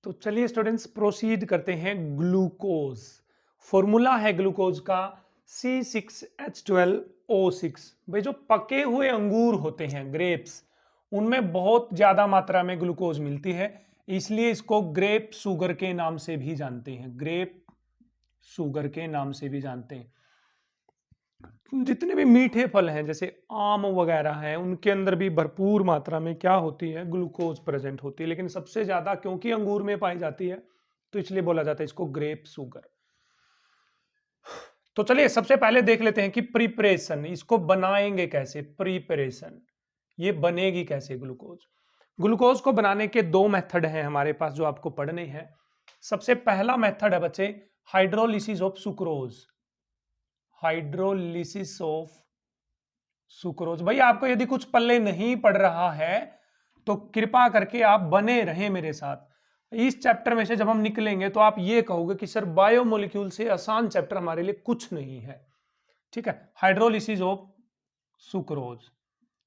तो चलिए students proceed करते हैं। ग्लूकोज फॉर्मूला है ग्लूकोज का C6H12O6। भाई जो पके हुए अंगूर होते हैं ग्रेप्स, उनमें बहुत ज्यादा मात्रा में ग्लूकोज मिलती है, इसलिए इसको ग्रेप शुगर के नाम से भी जानते हैं। ग्रेप शुगर के नाम से भी जानते हैं। जितने भी मीठे फल हैं जैसे आम वगैरह हैं, उनके अंदर भी भरपूर मात्रा में क्या होती है, ग्लूकोज प्रेजेंट होती है। लेकिन सबसे ज्यादा क्योंकि अंगूर में पाई जाती है तो इसलिए बोला जाता है इसको ग्रेप शुगर। तो चलिए सबसे पहले देख लेते हैं कि प्रिपरेशन, इसको बनाएंगे कैसे। प्रिपरेशन ये बनेगी कैसे ग्लूकोज। ग्लूकोज को बनाने के दो मेथड हैं हमारे पास जो आपको पढ़ने हैं। सबसे पहला मेथड है बच्चे hydrolysis of sucrose. Hydrolysis of sucrose. भाई आपको यदि कुछ पल्ले नहीं पड़ रहा है तो कृपा करके आप बने रहें मेरे साथ। इस चैप्टर में से जब हम निकलेंगे तो आप ये कहोगे कि सर बायोमोलिक्यूल से आसान चैप्टर हमारे लिए कुछ नहीं है। ठीक है, हाइड्रोलिसिस ऑफ सुक्रोज।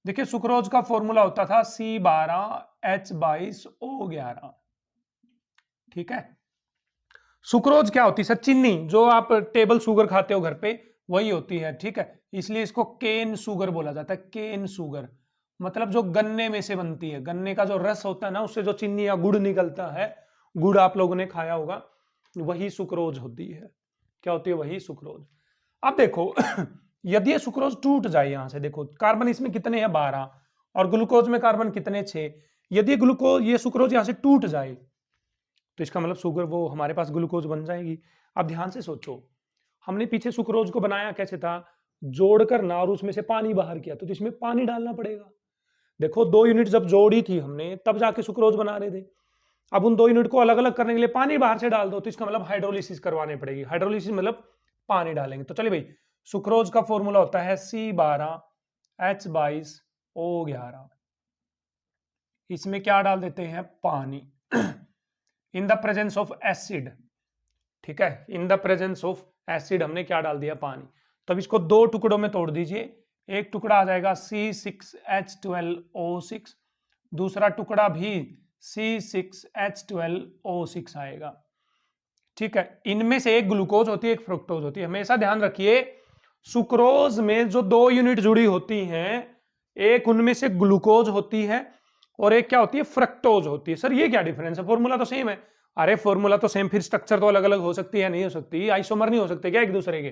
देखिए सुक्रोज का फॉर्मूला होता था C12H22O11। ठीक है, सुक्रोज क्या होती है सर? चीनी, जो आप टेबल शुगर खाते हो घर पे वही होती है। ठीक है, इसलिए इसको केन शुगर बोला जाता है। केन शुगर मतलब जो गन्ने में से बनती है, गन्ने का जो रस होता है ना, उससे जो चीनी या गुड़ निकलता है, गुड़ आप लोगों ने खाया होगा, वही सुक्रोज होती है। क्या होती है? वही सुक्रोज। अब देखो यदि ये सुक्रोज टूट जाए, यहां से देखो कार्बन इसमें कितने हैं 12 और ग्लूकोज में कार्बन कितने 6। यदि ग्लूकोज ये सुक्रोज यहां से टूट जाए तो इसका मतलब शुगर वो हमारे पास ग्लूकोज बन जाएगी। अब ध्यान से सोचो, हमने पीछे सुक्रोज को बनाया कैसे था? जोड़कर ना, और उसमें से पानी बाहर किया, तो इसमें पानी डालना पड़ेगा। देखो 2 यूनिट जब जोड़ी थी हमने तब जाके सुक्रोज बना रहे थे। अब उन 2 यूनिट को अलग अलग करने के लिए पानी बाहर से डाल दो, तो इसका मतलब हाइड्रोलिसिस करवानी पड़ेगी। हाइड्रोलिसिस मतलब पानी डालेंगे। तो चलिए भाई, सुक्रोज का फॉर्मूला होता है C12H22O11। इसमें क्या डाल देते हैं? पानी in the presence of acid. ठीक है, in the presence of acid हमने क्या डाल दिया? पानी। तब इसको 2 टुकड़ों में तोड़ दीजिए। एक टुकड़ा आ जाएगा C6H12O6, दूसरा टुकड़ा भी C6H12O6 आएगा। ठीक है, इनमें से एक ग्लूकोज होती है, एक फ्रुक्टोज होती है। हमेशा ध्यान रखिए सुक्रोज में जो 2 यूनिट जुड़ी होती हैं, एक उनमें से ग्लूकोज होती है और एक क्या होती है? फ्रक्टोज होती है। सर ये क्या डिफरेंस है? फॉर्मूला तो सेम है। अरे फॉर्मूला तो सेम, फिर स्ट्रक्चर तो अलग अलग हो सकती है, नहीं हो सकती? आइसोमर नहीं हो सकते क्या एक दूसरे के?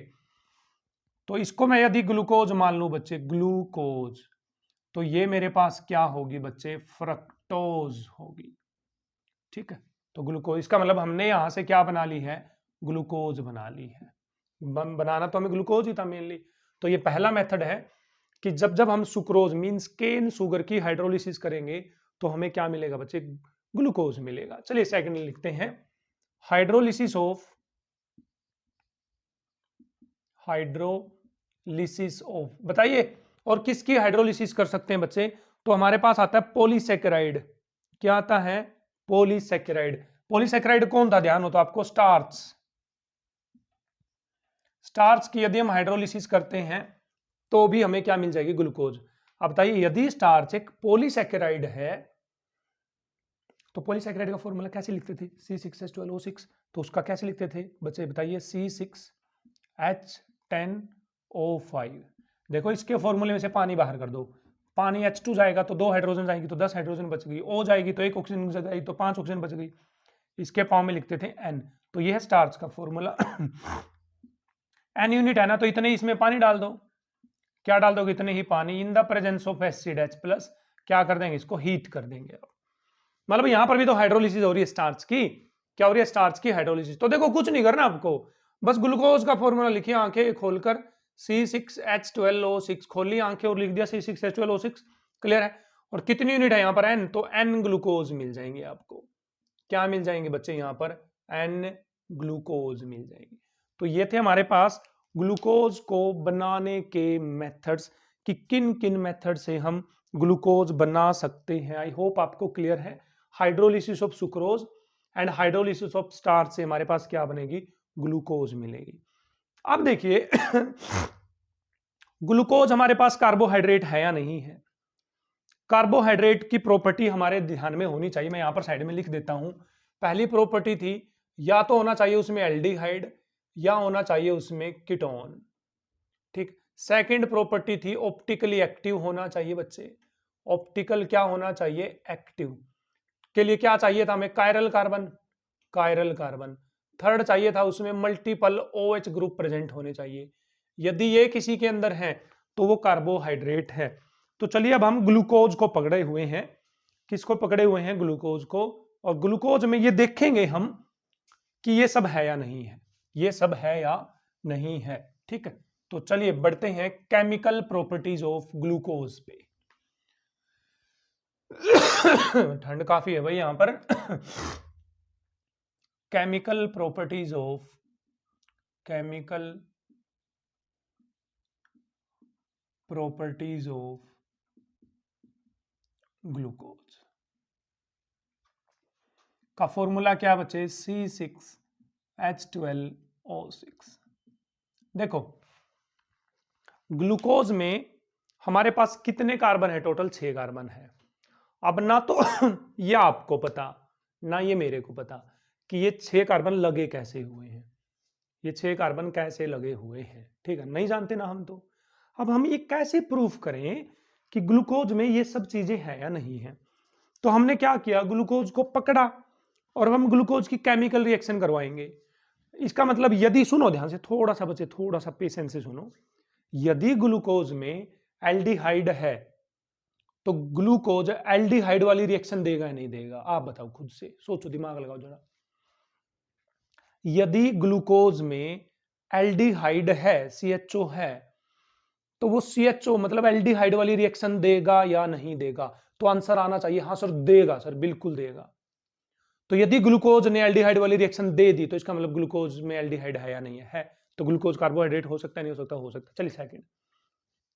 तो इसको मैं यदि ग्लूकोज मान लूं बच्चे, ग्लूकोज, तो ये मेरे पास क्या होगी बच्चे? फ्रक्टोज होगी। ठीक है, तो ग्लूकोज, इसका मतलब हमने यहां से क्या बना ली है? ग्लूकोज बना ली है। बनाना तो हमें ग्लूकोज ही था मेनली। तो ये पहला मेथड है कि जब जब हम सुक्रोज मींस केन शुगर की हाइड्रोलिसिस करेंगे तो हमें क्या मिलेगा बच्चे? ग्लूकोज मिलेगा। चलिए सेकंड लिखते हैं, हाइड्रोलिसिस ऑफ बताइए, और किसकी हाइड्रोलिसिस कर सकते हैं बच्चे? तो हमारे पास आता है पॉलीसेकेराइड। क्या आता है? पॉलीसेकेराइड। पॉलीसेकेराइड कौन था? ध्यान हो तो आपको, स्टार्च। स्टार्च की यदि हम हाइड्रोलिसिस करते हैं तो भी हमें क्या मिल जाएगी? ग्लूकोज। अब बताइए यदि स्टार्च एक पॉलीसेकेराइड है तो पॉलीसेकेराइड का फॉर्मूला कैसे लिखते थे? C6H12O6। तो उसका कैसे लिखते थे बच्चे? बताइए, C6H10O5। देखो इसके फॉर्मूले में से पानी बाहर कर दो, पानी H2 जाएगा तो 2 हाइड्रोजन जाएंगी तो 10 हाइड्रोजन बच गई, O जाएगी तो 1 ऑक्सीजन जाएगी तो 5 ऑक्सीजन बच गई। इसके फॉर्म में लिखते थे N। तो यह है स्टार्च का फॉर्मूला। N यूनिट है ना, तो इतने इसमें पानी डाल दो। क्या डाल दोगे? इतने ही पानी। In the presence of acid H+, क्या कर देंगे? इसको हीट कर देंगे। मतलब यहां पर भी तो हाइड्रोलिसिस हो रही है स्टार्च की। क्या हो रही है? स्टार्च की हाइड्रोलिसिस। तो देखो कुछ नहीं करना आपको, बस ग्लूकोज का फॉर्मूला लिखिए आंखें खोलकर, C6H12O6 खोल ली आंखें और लिख दिया C6H12O6। क्लियर है? और कितनी यूनिट है यहां पर? N। तो N ग्लूकोज मिल जाएंगे आपको। क्या मिल जाएंगे बच्चे यहां पर? N ग्लूकोज मिल जाएगी। तो ये थे हमारे पास ग्लूकोज को बनाने के मेथड्स कि किन किन मेथड से हम ग्लूकोज बना सकते हैं। आई होप आपको क्लियर है। Hydrolysis of sucrose and hydrolysis of starch से हमारे पास क्या बनेगी? ग्लूकोज मिलेगी। अब देखिए ग्लूकोज हमारे पास कार्बोहाइड्रेट है या नहीं है? कार्बोहाइड्रेट की प्रॉपर्टी हमारे ध्यान में होनी चाहिए। मैं यहां पर साइड में लिख देता हूं पहली प्रॉपर्टी थी या तो होना चाहिए उसमें एल्डिहाइड या होना चाहिए उसमें कीटोन, ठीक। सेकंड प्रॉपर्टी थी ऑप्टिकली एक्टिव होना चाहिए बच्चे, ऑप्टिकल क्या होना चाहिए, एक्टिव। के लिए क्या चाहिए था हमें, chiral carbon, chiral carbon. Third चाहिए था उसमें मल्टीपल OH ग्रुप प्रेजेंट होने चाहिए, यदि ये किसी के अंदर है तो वो कार्बोहाइड्रेट है। तो चलिए अब हम ग्लूकोज को पकड़े हुए हैं, किसको पकड़े हुए हैं, ग्लूकोज को। और ग्लूकोज में ये देखेंगे हम कि ये सब है या नहीं है, ये सब है या नहीं है, ठीक है। तो चलिए बढ़ते हैं केमिकल प्रॉपर्टीज ऑफ ग्लूकोज पे। ठंड काफी है भाई यहां पर। Chemical properties of, chemical properties of glucose का फॉर्मूला क्या बचे, C6H12O6। देखो ग्लूकोज में हमारे पास कितने कार्बन है, टोटल 6 कार्बन है। अब ना तो ये आपको पता ना ये मेरे को पता कि ये 6 कार्बन लगे कैसे हुए हैं, ये 6 कार्बन कैसे लगे हुए हैं, ठीक है, नहीं जानते ना हम तो। अब हम ये कैसे प्रूफ करें कि ग्लूकोज में ये सब चीजें हैं या नहीं है। तो हमने क्या किया, ग्लूकोज को पकड़ा और हम ग्लूकोज की केमिकल रिएक्शन करवाएंगे। इसका मतलब यदि, सुनो ध्यान से, थोड़ा सा बच्चे थोड़ा सा पेशेंस से सुनो, यदि ग्लूकोज में एल्डिहाइड है तो ग्लूकोज एल्डिहाइड वाली रिएक्शन देगा या नहीं देगा, आप बताओ, खुद से सोचो, दिमाग लगाओ जरा। यदि ग्लूकोज में एल्डिहाइड है, CHO है, तो वो CHO मतलब एल्डिहाइड वाली रिएक्शन देगा या नहीं देगा। तो आंसर आना चाहिए हाँ सर देगा, सर बिल्कुल देगा। तो यदि ग्लूकोज ने एल्डिहाइड वाली रिएक्शन दे दी तो इसका मतलब ग्लूकोज में एल्डिहाइड है या नहीं है, तो ग्लूकोज कार्बोहाइड्रेट हो सकता है, नहीं हो सकता, हो सकता। चलिए सेकंड,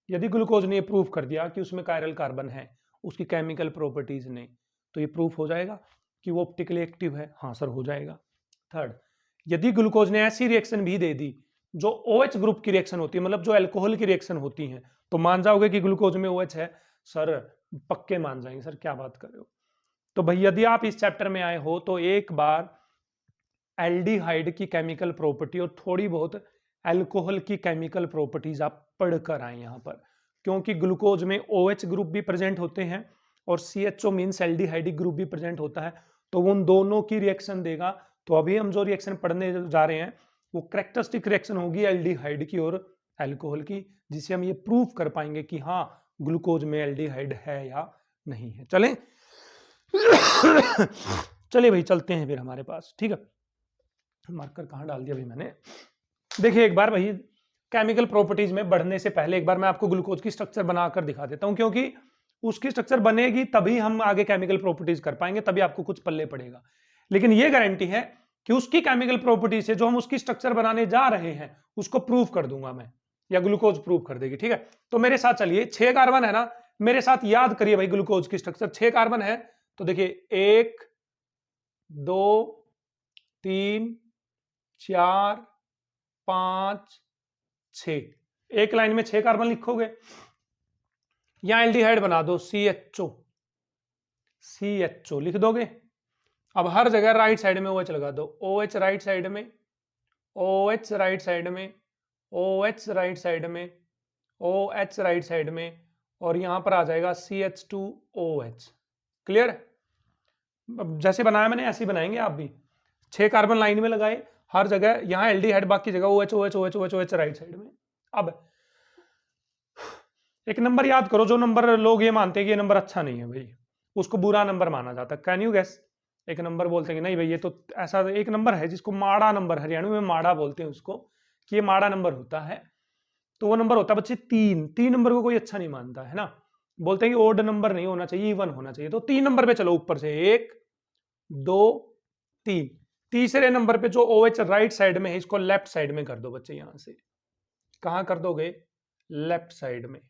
यदि ग्लूकोज ने प्रूफ कर दिया कि उसमें कायरल कार्बन है उसकी केमिकल प्रॉपर्टीज ने, तो ये प्रूफ हो जाएगा कि वो ऑप्टिकली एक्टिव है, हाँ सर हो जाएगा। थर्ड, यदि ग्लूकोज ने ऐसी रिएक्शन भी दे दी जो OH ग्रुप की रिएक्शन होती है, मतलब जो अल्कोहल की रिएक्शन होती है, तो मान जाओगे कि ग्लूकोज में OH है, सर पक्के मान जाएंगे, सर क्या बात कर रहे हो। तो भाई यदि आप इस चैप्टर में आए हो तो एक बार एल्डिहाइड की केमिकल प्रॉपर्टी और थोड़ी बहुत अल्कोहल की केमिकल प्रॉपर्टीज आप पढ़कर आए यहां पर, क्योंकि ग्लूकोज में OH ग्रुप भी प्रेजेंट होते हैं और CHO मींस एल्डिहाइड ग्रुप भी प्रेजेंट होता है, तो उन दोनों की रिएक्शन देगा। तो अभी हम जो रिएक्शन पढ़ने जा रहे हैं वो कैरेक्टरिस्टिक रिएक्शन होगी एल्डिहाइड की और अल्कोहल की, जिसे हम ये प्रूफ कर पाएंगे कि हाँ ग्लूकोज में एल्डिहाइड है या नहीं है। चलें चलिए भाई चलते हैं फिर हमारे पास, ठीक है। मार्कर कहां डाल दिया भाई मैंने, देखिए एक बार भाई केमिकल प्रॉपर्टीज में बढ़ने से पहले एक बार मैं आपको ग्लूकोज की स्ट्रक्चर बनाकर दिखा देता हूं, क्योंकि उसकी स्ट्रक्चर बनेगी तभी हम आगे केमिकल प्रॉपर्टीज कर पाएंगे, तभी आपको कुछ पल्ले पड़ेगा। लेकिन ये गारंटी है कि उसकी केमिकल प्रॉपर्टी से जो हम उसकी स्ट्रक्चर बनाने जा रहे हैं उसको प्रूफ कर दूंगा मैं, या ग्लूकोज प्रूफ कर देगी, ठीक है। तो मेरे साथ चलिए, 6 कार्बन है ना, मेरे साथ याद करिए भाई ग्लूकोज की स्ट्रक्चर। 6 कार्बन है तो देखिए 1 2 3 4 5 6, एक लाइन में 6 कार्बन लिखोगे। यहां एल्डिहाइड बना दो, CHO लिख दोगे। अब हर जगह राइट साइड में OH लगा दो, OH राइट साइड में, OH राइट साइड में, OH राइट साइड में, OH राइट साइड में, और यहां पर आ जाएगा CH2OH। क्लियर? जैसे बनाया मैंने ऐसे ही बनाएंगे आप भी। 6 कार्बन लाइन में लगाए, हर जगह यहां एल्डिहाइड, बाकी जगह OH OH OH OH OH right side में। अब एक नंबर याद करो, जो नंबर लोग ये मानते हैं कि ये नंबर अच्छा नहीं है भाई, उसको बुरा नंबर माना जाता है। Can you guess? एक नंबर बोलते हैं कि नहीं भाई ये तो ऐसा एक नंबर है जिसको माड़ा नंबर, हरियाणवी में माड़ा बोलते हैं उसको, कि ये माड़ा नंबर होता है। तो वो नंबर होता है बच्चे 3। 3 नंबर को कोई अच्छा नहीं मानता है ना, बोलते हैं कि ओड नंबर नहीं होना चाहिए, इवन होना चाहिए। तो 3 नंबर पे चलो ऊपर से, 1 2 3। तीसरे नंबर पे जो OH राइट साइड में है इसको लेफ्ट साइड में कर दो बच्चे, यहां से कहां कर दोगे, लेफ्ट साइड में।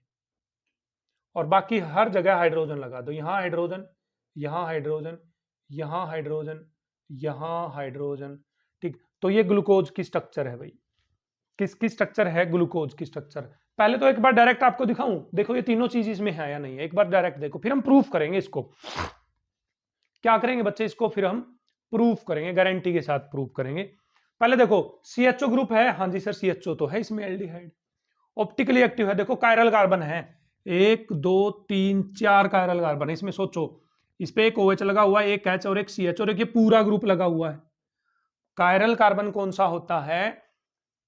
और बाकी हर जगह हाइड्रोजन लगा दो, यहां हाइड्रोजन, यहां हाइड्रोजन, यहां हाइड्रोजन, यहां हाइड्रोजन, ठीक। तो ये ग्लूकोज की स्ट्रक्चर है भाई। किसकी स्ट्रक्चर है? ग्लूकोज की स्ट्रक्चर। पहले तो एक बार डायरेक्ट आपको दिखाऊं, देखो ये तीनों चीज इसमें है या नहीं है, एक बार डायरेक्ट देखो, फिर हम प्रूफ करेंगे इसको। क्या करेंगे बच्चे, इसको फिर हम प्रूफ करेंगे, गारंटी के साथ प्रूफ करेंगे। पहले देखो CHO ग्रुप है, हाँ जी सर CHO तो है इसमें एल्डिहाइड। ऑप्टिकली एक्टिव है, देखो कायरल कार्बन है 1 2 3 4 कायरल कार्बन है इसमें। सोचो इस पे एक OH लगा हुआ है, एक H और एक CH और एक ये पूरा ग्रुप लगा हुआ है। कायरल कार्बन कौन सा होता है?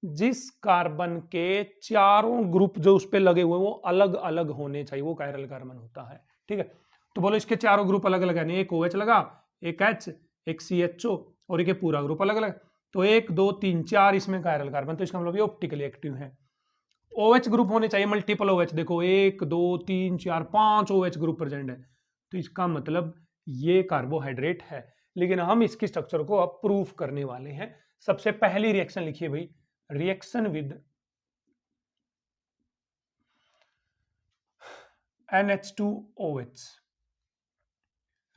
जिस कार्बन के चारों ग्रुप जो उस पे लगे हुए वो अलग अलग होने चाहिए, वो कायरल कार्बन होता है। ठीक है, तो बोलो इसके चारों ग्रुप अलग अलग है, एक OH लगा, एक H, एक CHO और एक पूरा ग्रुप अलग अलग, तो 1 2 3 4 इसमें कायरल कार्बन, तो इसका मतलब ये ऑप्टिकली एक्टिव है। OH ग्रुप होने चाहिए मल्टीपल OH, देखो 1 2 3 4 5 OH ग्रुप प्रेजेंट है, तो इसका मतलब ये कार्बोहाइड्रेट है। लेकिन हम इसकी स्ट्रक्चर को अब प्रूफ करने वाले हैं। सबसे पहली रिएक्शन लिखिए भाई, reaction with NH2OH,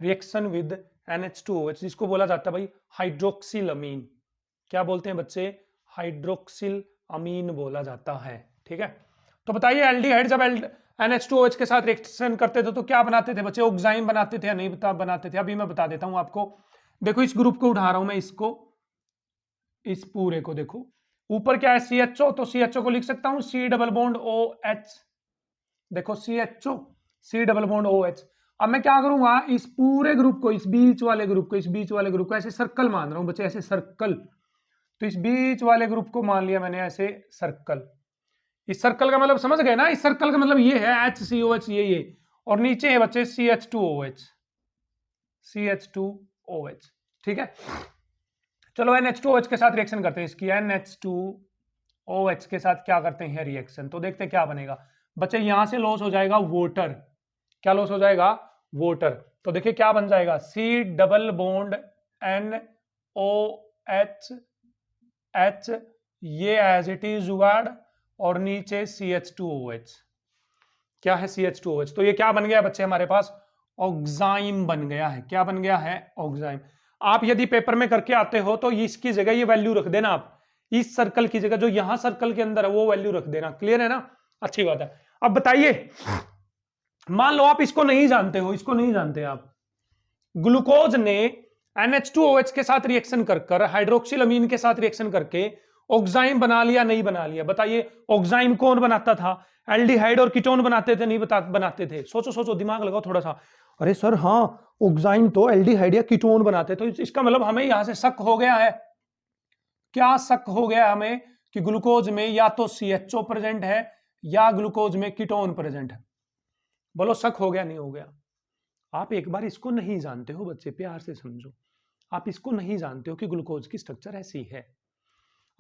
reaction with NH2OH जिसको बोला जाता है भाई हाइड्रोक्सिलअमीन। क्या बोलते हैं बच्चे? हाइड्रोक्सिल अमीन बोला जाता है। ठीक है, तो बताइए एल्डिहाइड जब NH2OH के साथ रिएक्शन करते थे तो क्या बनाते थे बच्चे? ऑक्साइन बनाते थे या नहीं बनाते थे? अभी मैं बता देता हूं आपको। देखो इस ग्रुप को उठा रहा हूं मैं, इसको, इस पूरे को देखो, ऊपर क्या है CHO, तो CHO को लिख सकता हूं C डबल बॉन्ड OH। देखो CHO C double bond OH। अब मैं क्या करूंगा, इस पूरे ग्रुप को, इस बीच वाले ग्रुप को, इस बीच वाले ग्रुप को ऐसे सर्कल मान रहा हूं बच्चे, ऐसे सर्कल। तो इस बीच वाले ग्रुप को मान लिया मैंने ऐसे सर्कल। इस सर्कल का मतलब समझ गए ना? इस सर्कल का मतलब ये है HCOH, ये और नीचे है बच्चे CH2OH, CH2OH। ठीक है, चलो NH2OH के साथ रिएक्शन करते हैं। इसकी NH2OH के साथ क्या करते हैं रिएक्शन, तो देखते हैं क्या बनेगा बच्चे। यहां से लॉस हो जाएगा वाटर, क्या लॉस हो जाएगा? वाटर। तो देखिए क्या बन जाएगा, C double bond NOH H, ये एज इट इज जुगाड़, और नीचे CH2OH। क्या है CH2OH? तो ये क्या बन गया बच्चे हमारे पास? ऑक्साइम बन गया है। क्या बन गया है? ऑक्साइम। आप यदि पेपर में करके आते हो तो इसकी जगह ये वैल्यू रख देना, आप इस सर्कल की जगह जो यहां सर्कल के अंदर है वो वैल्यू रख देना। क्लियर है ना? अच्छी बात है। अब बताइए, मान लो आप इसको नहीं जानते हो, इसको नहीं जानते आप, ग्लूकोज ने NH2OH के साथ रिएक्शन कर हाइड्रोक्सिलअमीन के साथ रिएक्शन करके ऑक्साइम बना लिया, नहीं बना लिया? बताइए ऑक्साइम कौन बनाता था? एल्डिहाइड और कीटोन बनाते थे, नहीं बनाते थे? सोचो सोचो, दिमाग लगाओ थोड़ा सा। अरे सर हाँ, ऑक्साइम तो एल्डिहाइड या कीटोन बनाते, तो इसका मतलब हमें यहां से शक हो गया है। क्या शक हो गया हमें? कि ग्लूकोज में या तो CHO प्रेजेंट है या ग्लूकोज में कीटोन प्रेजेंट है। बोलो शक हो गया नहीं हो गया? आप एक बार इसको नहीं जानते हो बच्चे, प्यार से समझो, आप इसको नहीं जानते हो कि ग्लूकोज की स्ट्रक्चर ऐसी है।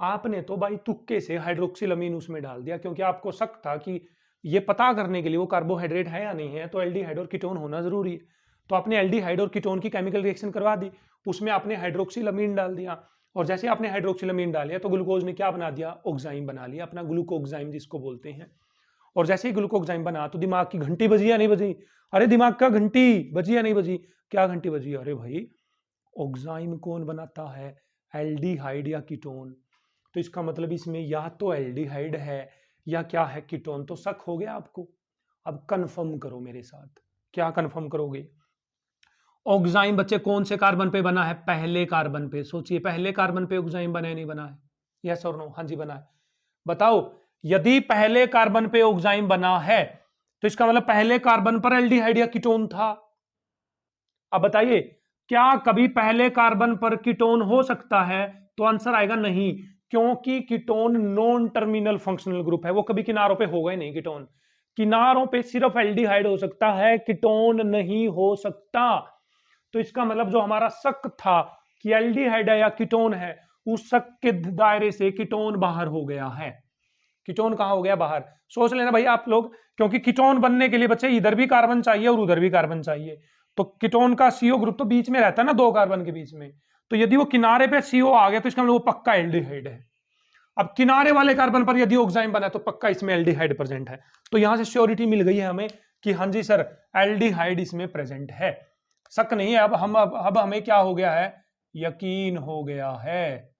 आपने तो भाई तुक्के से हाइड्रोक्सिलअमीन उसमें डाल दिया, क्योंकि आपको शक था कि ये पता करने के लिए वो कार्बोहाइड्रेट है या नहीं है, तो एल्डिहाइड और कीटोन होना जरूरी है। तो आपने एल्डिहाइड और कीटोन की केमिकल रिएक्शन करवा दी, उसमें आपने हाइड्रोक्सिलअमीन डाल दिया, और जैसे आपने हाइड्रोक्सिलअमीन डाल दिया तो ग्लूकोज ने क्या बना दिया? ऑक्साइम बना लिया, अपना ग्लूकोक्साइम जिसको बोलते हैं। और जैसे ही ग्लूकोक्साइम बना तो दिमाग की घंटी बजी या नहीं बजी? अरे दिमाग का घंटी बजी या नहीं बजी? क्या घंटी बजी? अरे भाई ऑक्साइम कौन बनाता है? एल्डिहाइड या कीटोन। तो इसका मतलब इसमें या तो एल्डिहाइड है या क्या है? कीटोन। तो शक हो गया आपको? अब कंफर्म करो मेरे साथ। क्या कंफर्म करोगे? ऑक्साइम बच्चे कौन से कार्बन पे बना है? पहले कार्बन पे। सोचिए पहले कार्बन पे ऑक्साइम बना है नहीं बना है? यस और नो? हाँ जी बना है। बताओ, यदि पहले कार्बन पे ऑक्साइम बना है तो इसका मतलब पहले कार्बन पर एल्डिहाइड या कीटोन था। अब बताइए, क्या कभी पहले कार्बन पर कीटोन हो सकता है? तो आंसर आएगा नहीं, क्योंकि ketone non terminal functional group है, वो कभी किनारों पे होगा ही नहीं। कीटोन किनारों पे सिर्फ एल्डिहाइड हो सकता है, कीटोन नहीं हो सकता। तो इसका मतलब जो हमारा शक था कि एल्डिहाइड है या कीटोन है, उस शक के दायरे से कीटोन बाहर हो गया है। कीटोन कहां हो गया? बाहर। सोच लेना भाई आप लोग, क्योंकि कीटोन बनने के लिए बच्चे इधर भी कार्बन चाहिए और उधर भी कार्बन चाहिए। तो कीटोन का CO ग्रुप तो बीच में रहता है ना, दो कार्बन के बीच में। तो यदि वो किनारे पे CO आ गया तो इसका मतलब वो पक्का एल्डिहाइड है। अब किनारे वाले कार्बन पर यदि ऑक्साइम बना तो पक्का इसमें एल्डिहाइड प्रेजेंट है। तो यहां से श्योरिटी मिल गई है हमें कि हाँ जी सर एल्डिहाइड इसमें प्रेजेंट है। शक नहीं है, अब हमें क्या हो गया है? यकीन हो गया है।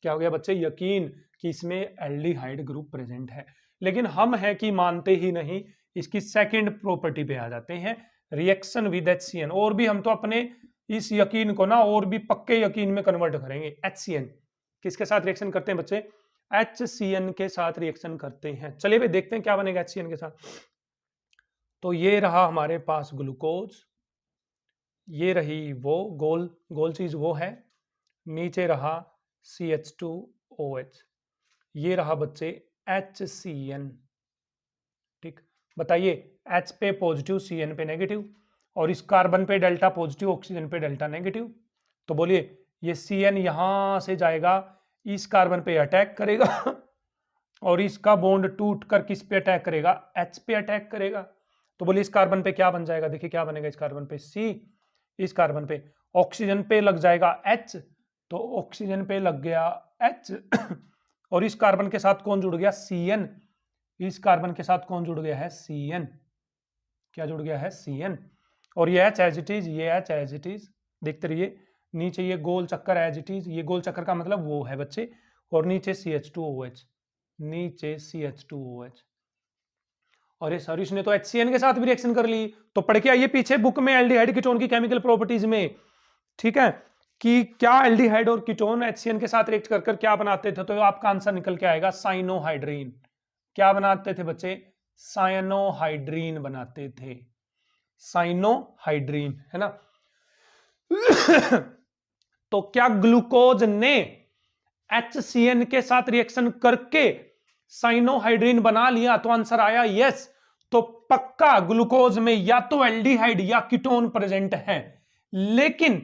क्या हो गया बच्चे? यकीन कि इसमें एल्डिहाइड ग्रुप प्रेजेंट है। लेकिन हम है कि मानते ही नहीं। इसकी सेकंड प्रॉपर्टी पे आ जाते हैं, रिएक्शन विद HCN। और भी हम तो अपने इस यकीन को ना और भी पक्के यकीन में कन्वर्ट करेंगे। HCN किसके साथ रिएक्शन करते हैं बच्चे? HCN के साथ रिएक्शन करते हैं। चलिए भाई देखते हैं क्या बनेगा HCN के साथ। तो ये रहा हमारे पास ग्लूकोज, ये रही वो गोल गोल चीज वो है, नीचे रहा CH2OH, ये रहा बच्चे HCN। ठीक, बताइए H पे पॉजिटिव, CN पे नेगेटिव, और इस कार्बन पे डेल्टा पॉजिटिव, ऑक्सीजन पे डेल्टा नेगेटिव। तो बोलिए ये CN यहां से जाएगा, इस कार्बन पे अटैक करेगा और इसका बॉन्ड टूट कर किस पे अटैक करेगा? H पे अटैक करेगा। तो बोलिए इस कार्बन पे क्या बन जाएगा? देखिए क्या बनेगा इस कार्बन पे? C। इस कार्बन पे ऑक्सीजन पे लग जाएगा H, तो ऑक्सीजन पे लग गया H और इस कार्बन के साथ कौन जुड़ गया? CN। इस कार्बन के साथ कौन जुड़ गया है? CN। क्या जुड़ गया है? CN। और ये H एज इट इज, ये H एज इट इज, देखते रहिए नीचे ये गोल चक्कर एज इट इज, ये गोल चक्कर का मतलब वो है बच्चे, और नीचे CH2OH, नीचे CH2OH। और ये सर इसने तो HCN के साथ भी रिएक्शन कर ली। तो पढ़ के आइए पीछे बुक में एल्डिहाइड कीटोन की केमिकल प्रॉपर्टीज में, ठीक है, कि क्या एल्डिहाइड और कीटोन HCN के साथ रिएक्ट कर क्या बनाते थे। तो आपका आंसर निकल के आएगा साइनोहाइड्रीन। क्या बनाते थे बच्चे? साइनोहाइड्रीन बनाते थे, साइनोहाइड्रीन, है ना। तो क्या ग्लूकोज ने HCN के साथ रिएक्शन करके साइनोहाइड्रीन बना लिया? तो आंसर आया यस। तो पक्का ग्लूकोज में या तो एल्डिहाइड या कीटोन प्रेजेंट है, लेकिन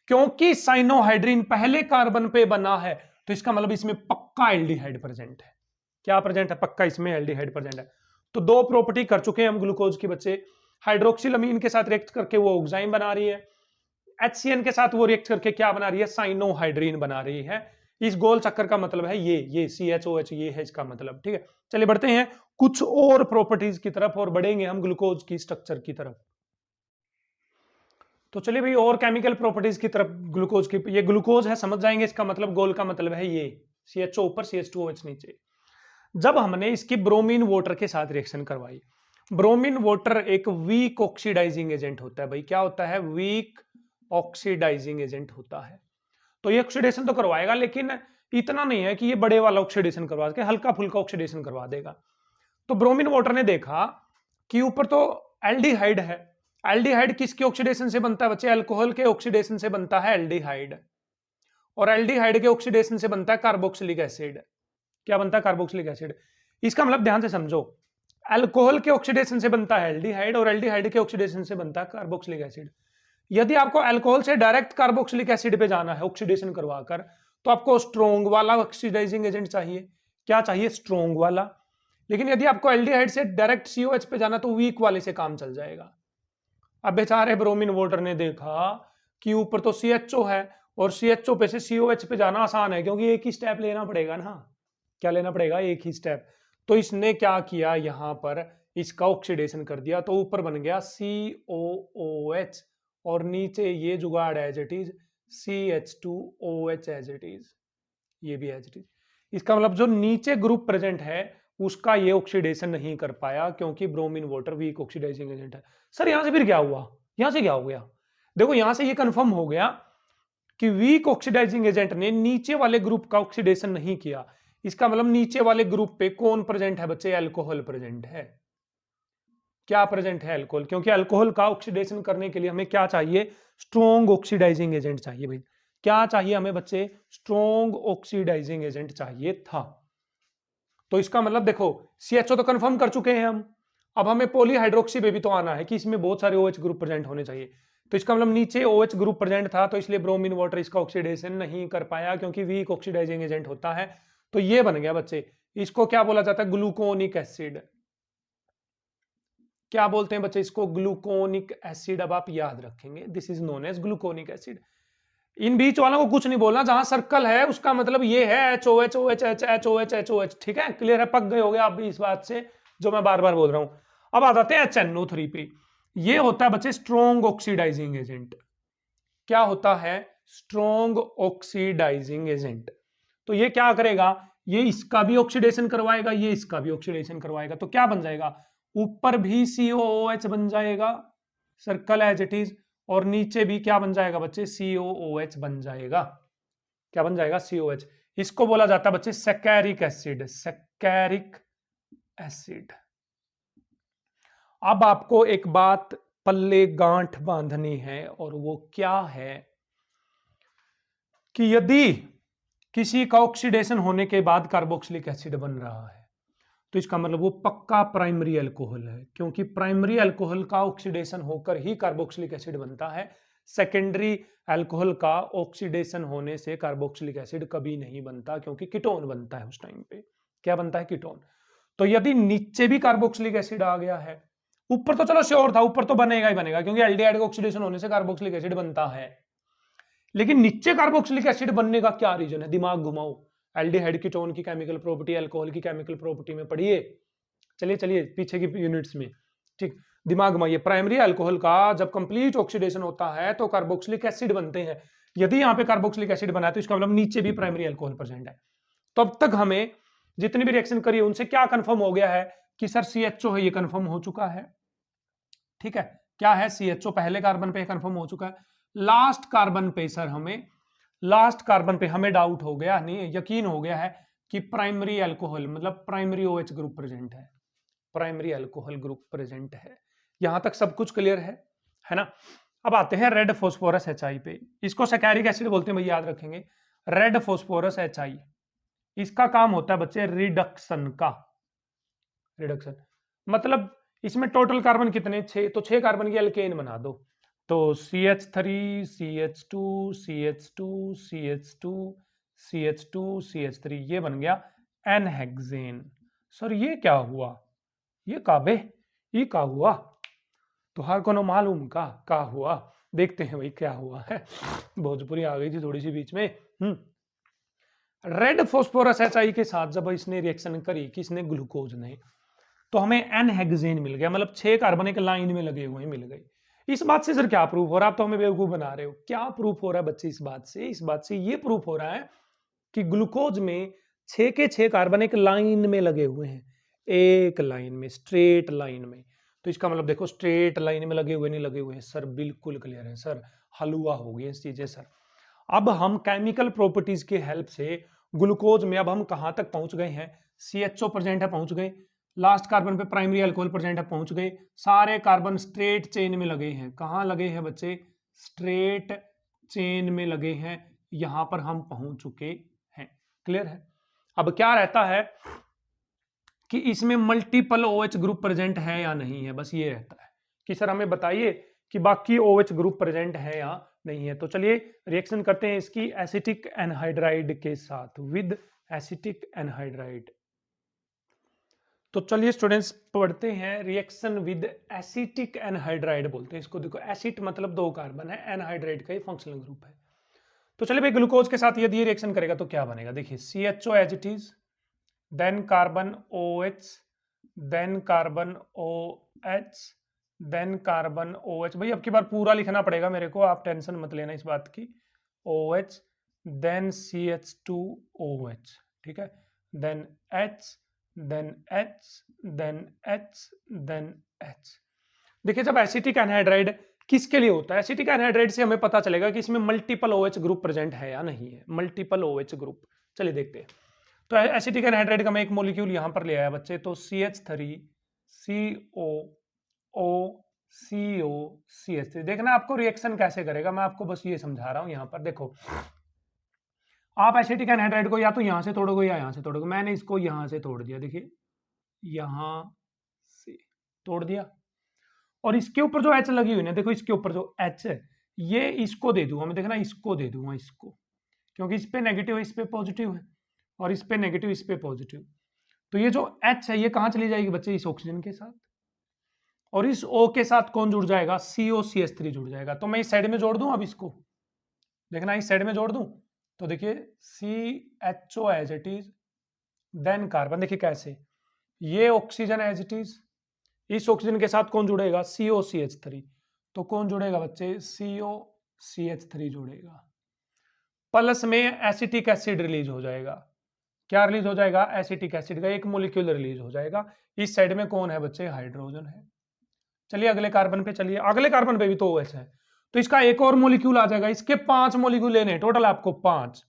क्योंकि साइनोहाइड्रीन पहले कार्बन पे बना है तो इसका मतलब इसमें पक्का एल्डिहाइड प्रेजेंट है। क्या प्रेजेंट है? पक्का इसमें एल्डिहाइड प्रेजेंट है। तो दो प्रॉपर्टी कर चुके हैं हम ग्लूकोज की बच्चे। हाइड्रोक्सिलमीन के साथ रिएक्ट करके वो ऑक्साइन बना रही है, HCN के साथ वो रिएक्ट करके क्या बना रही है? साइनोहाइड्रीन बना रही है। इस गोल चक्कर का मतलब है ये CHOH, ये है इसका मतलब। ठीक है, चलिए बढ़ते हैं कुछ और प्रॉपर्टीज की तरफ और बढ़ेंगे हम ग्लूकोज की स्ट्रक्चर की तरफ। तो चलिए भाई और केमिकल प्रॉपर्टीज की तरफ ग्लूकोज की। ये ग्लूकोज है, समझ जाएंगे इसका मतलब, गोल का मतलब है ये CHO ऊपर, CH2OH नीचे। जब हमने इसकी ब्रोमीन वाटर के साथ रिएक्शन करवाई, ब्रोमीन वाटर एक वीक ऑक्सीडाइजिंग एजेंट होता है भाई। क्या होता है? वीक ऑक्सीडाइजिंग एजेंट होता है। तो ये ऑक्सीडेशन तो करवाएगा, लेकिन इतना नहीं है कि ये बड़े वाला ऑक्सीडेशन करवा के, हल्का फुल्का ऑक्सीडेशन करवा देगा। तो ब्रोमीन वाटर ने देखा कि ऊपर तो एल्डिहाइड है, एल्डिहाइड किसके ऑक्सीडेशन से बनता है बच्चे? अल्कोहल के ऑक्सीडेशन से बनता है एल्डिहाइड, और एल्डिहाइड के ऑक्सीडेशन से बनता है कार्बोक्सिलिक एसिड। क्या बनता है? Carboxylic acid. इसका मतलब ध्यान से समझो, अल्कोहल के ऑक्सीडेशन से बनता है एल्डिहाइड और एल्डिहाइड के ऑक्सीडेशन से बनता है कार्बोक्सिलिक एसिड। यदि आपको अल्कोहल से डायरेक्ट कार्बोक्सिलिक एसिड पे जाना है ऑक्सीडेशन करवाकर, तो आपको स्ट्रोंग वाला ऑक्सीडाइजिंग एजेंट चाहिए। क्या चाहिए? स्ट्रोंग वाला। लेकिन यदि आपको एल्डिहाइड से डायरेक्ट COH पे जाना तो वीक वाले से काम चल जाएगा। अब बेचारे ब्रोमीन वाटर ने देखा कि ऊपर तो CHO है और CHO पे से COH पे जाना आसान है, क्योंकि एक ही स्टेप लेना पड़ेगा ना। क्या लेना पड़ेगा? एक ही स्टेप। तो इसने क्या किया, यहां पर इसका ऑक्सीडेशन कर दिया, तो ऊपर बन गया COOH और नीचे ये जुगाड़ as it is CH2OH as it is, ये भी एज इट इज। इसका मतलब जो नीचे ग्रुप प्रेजेंट है उसका ये ऑक्सीडेशन नहीं कर पाया, क्योंकि bromine water weak oxidising agent है। सर यहां से फिर क्या हुआ? यहां से क्या हो गया? देखो यहां से ये कंफर्म हो गया कि वीक ऑक्सीडाइजिंग एजेंट ने नीचे वाले ग्रुप का ऑक्सीडेशन नहीं किया। इसका मतलब नीचे वाले ग्रुप पे कौन प्रेजेंट है बच्चे? अल्कोहल प्रेजेंट है। क्या प्रेजेंट है? अल्कोहल। क्योंकि अल्कोहल का ऑक्सीडेशन करने के लिए हमें क्या चाहिए? स्ट्रॉन्ग ऑक्सीडाइजिंग एजेंट चाहिए भाई। क्या चाहिए हमें बच्चे? स्ट्रॉन्ग ऑक्सीडाइजिंग एजेंट चाहिए था। तो इसका मतलब देखो CHO तो कंफर्म कर चुके हैं हम, अब हमें पॉलीहाइड्रोक्सी पे भी तो आना है कि इसमें बहुत सारे OH ग्रुप प्रेजेंट होने चाहिए। तो इसका मतलब नीचे OH ग्रुप प्रेजेंट था, तो इसलिए ब्रोमीन वाटर इसका ऑक्सीडेशन नहीं कर पाया, क्योंकि वीक ऑक्सीडाइजिंग एजेंट होता है। तो ये बन गया बच्चे, इसको क्या बोला जाता है? Gluconic acid. क्या बोलते हैं बच्चे इसको? Gluconic acid. अब आप याद रखेंगे, this is known as gluconic acid. इन बीच वालों को कुछ नहीं बोलना, जहां सर्कल है उसका मतलब ये है HOH OH HOH HOH। ठीक है, क्लियर है? पक गए होगे आप भी इस बात से जो मैं बार बार बोल रहा हूं। अब आ जाते हैं HNO3 पे। ये होता है बच्चे स्ट्रॉन्ग ऑक्सीडाइजिंग एजेंट। क्या होता है? Strong oxidising agent. तो ये क्या करेगा? ये इसका भी ऑक्सीडेशन करवाएगा, ये इसका भी ऑक्सीडेशन करवाएगा। तो क्या बन जाएगा? ऊपर भी COOH बन जाएगा, सर्कल एज इट इज, और नीचे भी क्या बन जाएगा बच्चे, COOH बन जाएगा। क्या बन जाएगा, COH। इसको बोला जाता है बच्चे सैकेरिक एसिड, सैकेरिक एसिड। अब आपको एक बात पल्ले गांठ बांधनी है, और वो क्या है कि यदि किसी का ऑक्सीडेशन होने के बाद कार्बोक्सिलिक एसिड बन रहा है, तो इसका मतलब वो पक्का प्राइमरी अल्कोहल है, क्योंकि प्राइमरी अल्कोहल का ऑक्सीडेशन होकर ही कार्बोक्सिलिक एसिड बनता है। सेकेंडरी अल्कोहल का ऑक्सीडेशन होने से कार्बोक्सिलिक एसिड कभी नहीं बनता, क्योंकि कीटोन बनता है उस टाइम पे। क्या बनता है, कीटोन। तो यदि नीचे भी कार्बोक्सिलिक एसिड आ गया है, ऊपर तो चलो श्योर था, ऊपर तो बनेगा ही बनेगा, क्योंकि एल्डिहाइड का ऑक्सीडेशन होने से कार्बोक्सिलिक एसिड बनता है, लेकिन नीचे कार्बोक्सिलिक एसिड बनने का क्या रीजन है, दिमाग घुमाओ। एल्डिहाइड कीटोन की केमिकल प्रॉपर्टी अल्कोहल की केमिकल प्रॉपर्टी में पढ़िए, चलिए चलिए पीछे की यूनिट्स में, ठीक। दिमाग घुमाइए। प्राइमरी अल्कोहल का जब कंप्लीट ऑक्सीडेशन होता है तो कार्बोक्सिलिक एसिड बनते हैं। यदि यहाँ पे कार्बोक्सिलिक एसिड बना है तो इसका मतलब नीचे भी प्राइमरी अल्कोहल प्रेजेंट है। तो अब तक हमें जितनी भी रिएक्शन करी उनसे क्या कंफर्म हो गया है कि सर CHO है, ये कंफर्म हो चुका है, ठीक है। क्या है, CHO पहले कार्बन पे कंफर्म हो चुका है। लास्ट कार्बन पे सर हमें, लास्ट कार्बन पे हमें डाउट हो गया, नहीं यकीन हो गया है कि प्राइमरी अल्कोहल मतलब प्राइमरी OH ग्रुप प्रेजेंट है, प्राइमरी अल्कोहल ग्रुप प्रेजेंट है। यहां तक सब कुछ क्लियर है ना। अब आते हैं रेड फॉस्फोरस HI पे। इसको सैकेरिक एसिड बोलते हैं, भाई याद रखेंगे। रेड फॉस्फोरस HI, इसका काम होता है बच्चे रिडक्शन का। रिडक्शन मतलब इसमें टोटल कार्बन कितने, 6, तो 6 कार्बन की एल्केन बना दो। तो CH3 CH2 CH2 CH2 CH2 CH3, ये बन गया एनहेक्सेन। सर ये क्या हुआ, ये काबे, ये का हुआ, तो हर को मालूम का हुआ। देखते हैं भाई क्या हुआ है, भोजपुरी आ गई थी थोड़ी सी बीच में। रेड फॉस्फोरस HI के साथ जब इसने रिएक्शन करी, किसने, ग्लूकोज ने, तो हमें एनहेक्सेन मिल गया, मतलब 6 कार्बन एक लाइन में लगे हुए मिल गए। इस बात से सर क्या प्रूफ हो रहा है, आप तो हमें बेवकूफ बना रहे हो। क्या प्रूफ हो रहा है बच्चे इस बात से, इस बात से ये प्रूफ हो रहा है कि ग्लूकोज में 6 के 6 कार्बन एक लाइन में लगे हुए हैं, एक लाइन में, स्ट्रेट लाइन में। तो इसका मतलब देखो स्ट्रेट लाइन में लगे हुए नहीं लगे हुए हैं सर, बिल्कुल क्लियर है सर, हलवा हो गई इस चीजें सर। अब हम केमिकल प्रॉपर्टीज के हेल्प से ग्लूकोज में अब हम कहां तक पहुंच गए हैं, CHO प्रेजेंट है, पहुंच गए। लास्ट कार्बन पे प्राइमरी अल्कोहल प्रेजेंट है, पहुंच गए। सारे कार्बन स्ट्रेट चेन में लगे हैं, कहां लगे हैं बच्चे, स्ट्रेट चेन में लगे हैं, यहां पर हम पहुंच चुके हैं। क्लियर है। अब क्या रहता है कि इसमें मल्टीपल OH ग्रुप प्रेजेंट है या नहीं है, बस ये रहता है कि सर हमें बताइए कि बाकी OH ग्रुप प्रेजेंट है या नहीं है। तो चलिए रिएक्शन करते हैं इसकी एसिटिक एनहाइड्राइड के साथ, विद एसिटिक एनहाइड्राइड। तो चलिए स्टूडेंट्स पढ़ते हैं रिएक्शन विद एसिटिक एनहाइड्राइड बोलते हैं इसको। देखो एसिड मतलब 2 कार्बन है, एनहाइड्राइड का ही फंक्शनल ग्रुप है। तो चलिए भाई ग्लूकोज के साथ यदि ये रिएक्शन करेगा तो क्या बनेगा, देखिए CHO as it is, then carbon OH, then carbon OH, then carbon OH। भाई अब की बार पूरा लिखना पड़ेगा मेरे को, आप टेंशन मत लेना इस बात की। OH, देन CH2OH, ठीक है, then H, then H, then H, then H। देखिए जब एसिटिक एनहाइड्राइड किसके लिए होता है, एसिटिक एनहाइड्राइड से हमें पता चलेगा कि इसमें मल्टीपल OH ग्रुप प्रेजेंट है या नहीं है, मल्टीपल OH ग्रुप। चलिए देखते हैं। तो एसिटिक एनहाइड्राइड का मैं एक मॉलिक्यूल यहां पर ले आया बच्चे, तो CH3 COO CO CH3। देखना आपको रिएक्शन कैसे करेगा, मैं आपको बस ये समझा रहा हूं। यहां पर देखो आप एसिटिक एनहाइड्राइड को या तो यहां से तोड़ोगे या यहां से तोड़ोगे। मैंने इसको यहां से तोड़ दिया, देखिए यहां से तोड़ दिया, और इसके ऊपर जो H लगी हुई है, देखो इसके ऊपर जो H है ये इसको दे दूंगा मैं, देखना इसको दे दूंगा इसको, क्योंकि इस पे नेगेटिव है, इस पे पॉजिटिव है, और इस पे नेगेटिव, इस पे पॉजिटिव। तो ये जो H है ये कहां चली जाएगी बच्चे, इस ऑक्सीजन के साथ, और इस O के साथ कौन जुड़ जाएगा, COCH3 जुड़ जाएगा। तो मैं इस साइड में जोड़ दूं, अब इसको देखना इस साइड में जोड़ दूं, तो देखिए CHO as it is, then carbon, देखिए कैसे, ये ऑक्सीजन एज इट इज, इस ऑक्सीजन के साथ कौन जुड़ेगा, COCH3। तो कौन जुड़ेगा बच्चे, COCH3 जुड़ेगा, प्लस में एसिटिक एसिड रिलीज हो जाएगा। क्या रिलीज हो जाएगा, एसिटिक एसिड का एक मॉलिक्यूल रिलीज हो जाएगा। इस साइड में कौन है बच्चे, हाइड्रोजन है। चलिए अगले कार्बन पे चलिए, अगले कार्बन पे भी तो OH है, तो इसका एक और मोलिक्यूल आ जाएगा, इसके 5 मोलिक्यूल लेने टोटल आपको 5,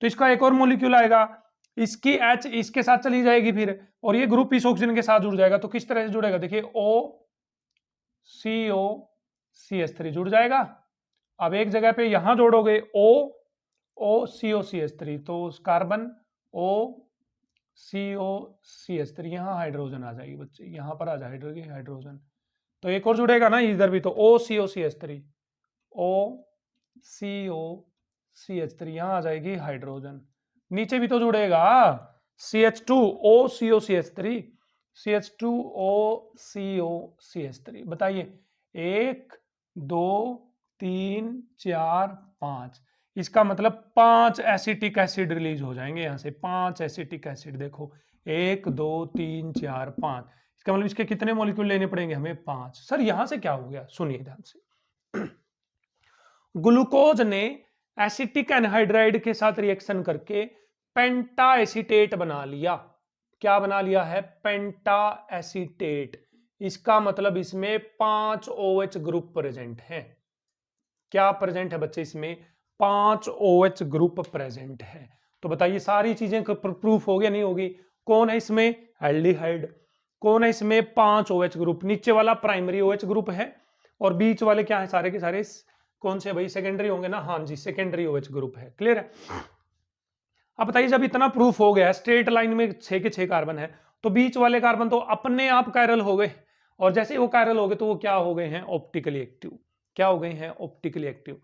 तो इसका एक और मोलिक्यूल आएगा, इसकी H इसके साथ चली जाएगी फिर, और ये ग्रुप इस ऑक्सीजन के साथ जुड़ जाएगा। तो किस तरह से जुड़ेगा, देखिए OCO-CH3 जुड़ जाएगा। अब एक जगह पे यहां जोड़ोगे OCO-CH3, तो कार्बन OCO-CH3, यहां हाइड्रोजन आ जाएगी बच्चे, यहां पर आ जाएगी हाइड्रोजन। तो एक और जुड़ेगा ना इधर भी, तो OCO-CH3, OCO-CH3, यहां आ जाएगी हाइड्रोजन। नीचे भी तो जुड़ेगा CH2OCO-CH3, CH2OCO-CH3। बताइए 1 2 3 4 5, इसका मतलब 5 एसिटिक एसिड रिलीज हो जाएंगे यहां से, 5 एसिटिक एसिड। देखो 1 2 3 4 5, इसका मतलब इसके कितने मॉलिक्यूल लेने पड़ेंगे हमें, 5। सर यहां से क्या हो गया, सुनिए ध्यान से। ग्लूकोज ने एसिटिक एनहाइड्राइड के साथ रिएक्शन करके पेंटा एसीटेट बना लिया। क्या बना लिया है, पेंटा एसीटेट। इसका मतलब इसमें 5 OH ग्रुप प्रेजेंट है। क्या प्रेजेंट है बच्चे, इसमें 5 OH ग्रुप प्रेजेंट है। तो बताइए सारी चीजें प्रूफ हो गया नहीं होगी। कौन है इसमें, एल्डिहाइड। कौन है इसमें, 5 OH ग्रुप। नीचे वाला प्राइमरी OH ग्रुप है, और बीच वाले क्या है, सारे के सारे कौन से भाई, सेकेंडरी होंगे ना, हाँ जी सेकेंडरी OH ग्रुप है। क्लियर है। अब बताइए जब इतना प्रूफ हो गया, स्ट्रेट लाइन में 6 के 6 कार्बन है, तो बीच वाले कार्बन तो अपने आप कायरल हो गए, और जैसे वो कायरल हो गए तो वो क्या हो गए हैं, ऑप्टिकली एक्टिव। क्या हो गए हैं, ऑप्टिकली एक्टिव।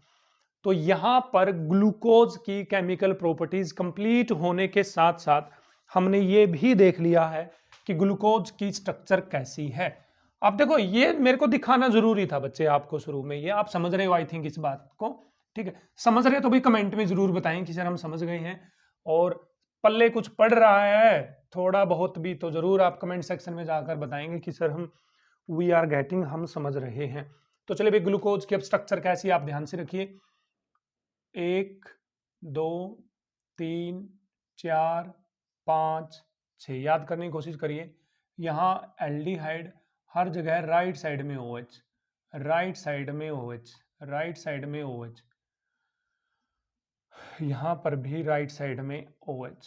तो यहां पर ग्लूकोज की केमिकल प्रॉपर्टीज कंप्लीट होने के साथ साथ हमने ये भी देख लिया है कि ग्लूकोज की स्ट्रक्चर कैसी है। अब देखो ये मेरे को दिखाना जरूरी था बच्चे आपको शुरू में, ये आप समझ रहे हो आई थिंक इस बात को, ठीक है। समझ रहे तो भी कमेंट में जरूर बताएं कि सर हम समझ गए हैं, और पल्ले कुछ पड़ रहा है थोड़ा बहुत भी तो जरूर आप कमेंट सेक्शन में जाकर बताएंगे कि सर हम वी आर गेटिंग, हम समझ रहे हैं। तो चलिए भाई ग्लूकोज की अब स्ट्रक्चर कैसी है आप ध्यान से रखिए। 1 2 3 4 5 6 याद करने की कोशिश करिए। यहाँ एल्डिहाइड, हर जगह राइट साइड में OH, राइट साइड में OH, राइट साइड में OH, यहाँ पर भी राइट साइड में OH,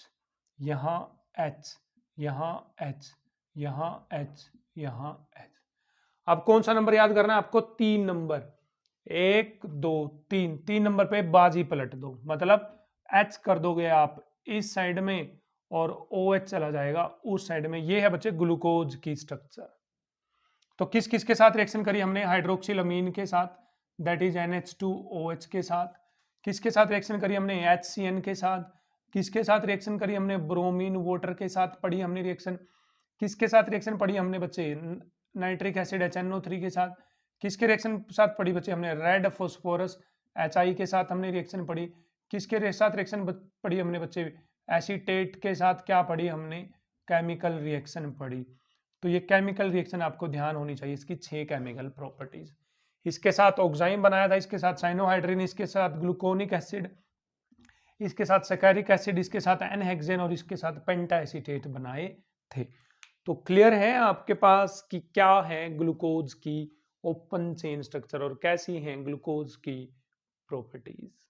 यहाँ H, यहाँ H, यहाँ H, यहाँ H। अब कौन सा नंबर याद करना है आपको, 3 नंबर, 1 2 3, 3 नंबर पे बाजी पलट दो, मतलब H कर दोगे आप इस साइड में और OH चला जाएगा उस साइड में। ये है बच्चे ग्लूकोज की स्ट्रक्चर। तो किस किस के साथ रिएक्शन करी हमने, हाइड्रोक्सिलअमीन के साथ, दैट इज NH2OH के साथ। किसके साथ रिएक्शन करी हमने, HCN के साथ। किसके साथ रिएक्शन करी हमने, ब्रोमीन वाटर के साथ पढ़ी हमने रिएक्शन। किसके साथ रिएक्शन पढ़ी हमने बच्चे, नाइट्रिक एसिड HNO3 के साथ। किसके रिएक्शन साथ पढ़ी बच्चे हमने, रेड फॉस्फोरस HI के साथ हमने रिएक्शन पढ़ी। किसके साथ रिएक्शन पढ़ी हमने बच्चे, एसीटेट के साथ क्या पढ़ी हमने, केमिकल रिएक्शन पढ़ी। तो ये केमिकल रिएक्शन आपको ध्यान होनी चाहिए, इसकी 6 केमिकल प्रॉपर्टीज। इसके साथ ऑक्साइम बनाया था, इसके साथ साइनोहाइड्रिन, इसके साथ ग्लूकोनिक एसिड, इसके साथ सैकेरिक एसिड, इसके साथ एनहेक्सेन और इसके साथ पेंटा एसीटेट बनाए थे। तो क्लियर है आपके पास कि क्या है ग्लूकोज की ओपन चेन स्ट्रक्चर और कैसी हैं ग्लूकोज की प्रॉपर्टीज।